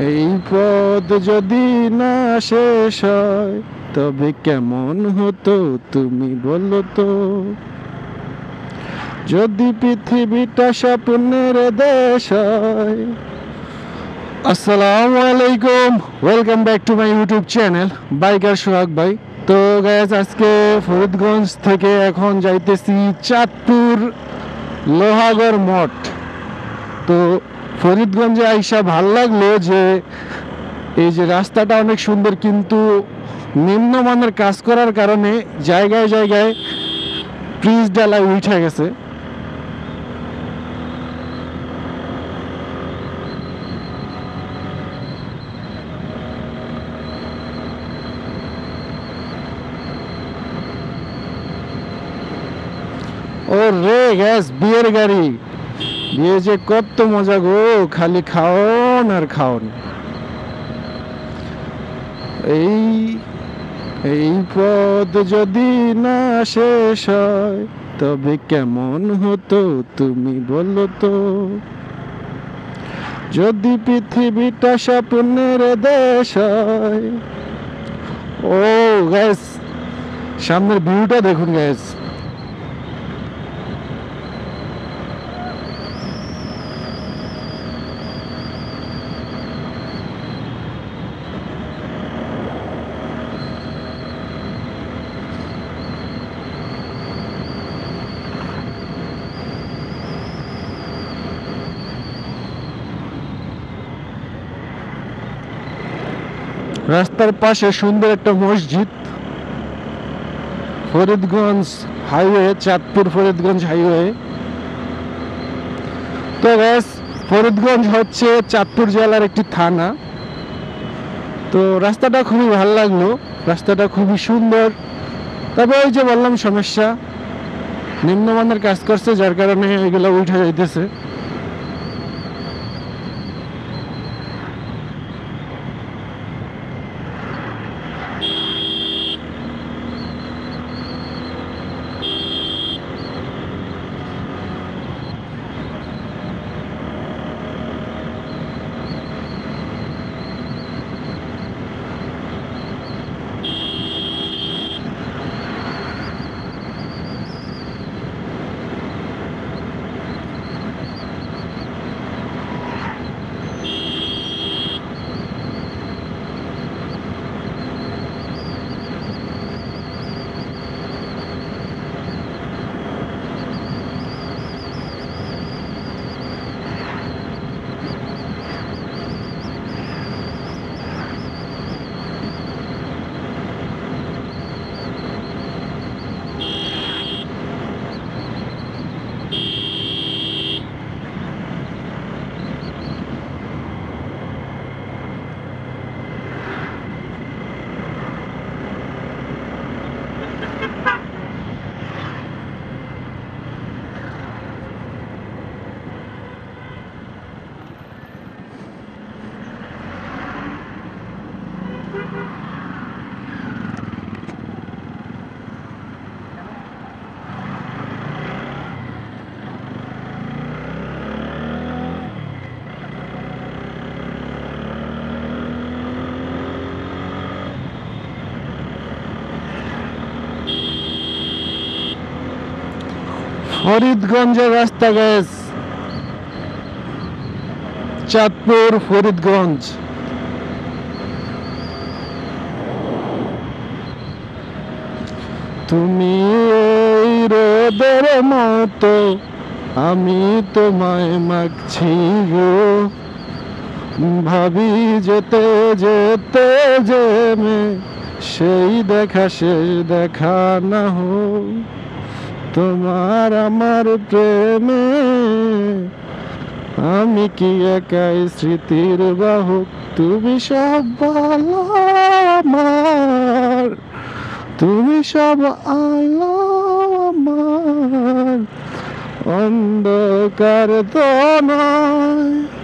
এই পথ যদি না শেষ হয় তবে কেমন হতো তুমি বলো তো। যদি পৃথিবীটা স্বপ্নের দেশ হয়। আসসালামু আলাইকুম, welcome back to my YouTube channel biker Sohag ভাই। তো গাইস, আজকে ফরিদগঞ্জ থেকে এখন যাইতেছি চাঁদপুর লোহাগড় মঠ। তো ফরিদগঞ্জে আইসা ভাল লাগলো যে এই যে রাস্তাটা অনেক সুন্দর, কিন্তু নিম্নমানের কাজ করার কারণে জায়গায় জায়গায় ব্রিজ ডালা উঠে গেছে। ও রে গ্যাস, বিয়ের গাড়ি। বিয়ে যে কত মজা গো, খালি খাওন আর খাওন। এই এই পথ যদি না শেষ হয় তবে কেমন হতো তুমি বলো তো। যদি পৃথিবীটা স্বপ্নের দেশ হয়। ও গ্যাস, সামনের ভিউটা দেখুন গ্যাস। রাস্তার পাশে সুন্দর একটা মসজিদ। Faridganj highway, Chandpur Faridganj highway. তো ব্যাস, ফরিদগঞ্জ হচ্ছে চাঁদপুর জেলার একটি থানা। তো রাস্তাটা খুবই ভালো লাগলো, রাস্তাটা খুবই সুন্দর। তবে ওই যে বললাম সমস্যা, নিম্নমানের কাজ করছে যার কারণে এগুলো উঠে যাইতেছে। ফরিদগঞ্জের রাস্তা গ্যাস, চাঁদপুর ফরিদগঞ্জ। তুমি এই রোদের মতো, আমি তোমায় মাগছি গো। ভাবি যেতে যেতে যেমে সেই দেখা শেষ দেখা না হোক। তোমার আমার প্রেমে আমি কি একাই স্মৃতির বাহক। তুমি সব ভালো আমার, তুমি সব আলো আমার, অন্ধকার তো নয়।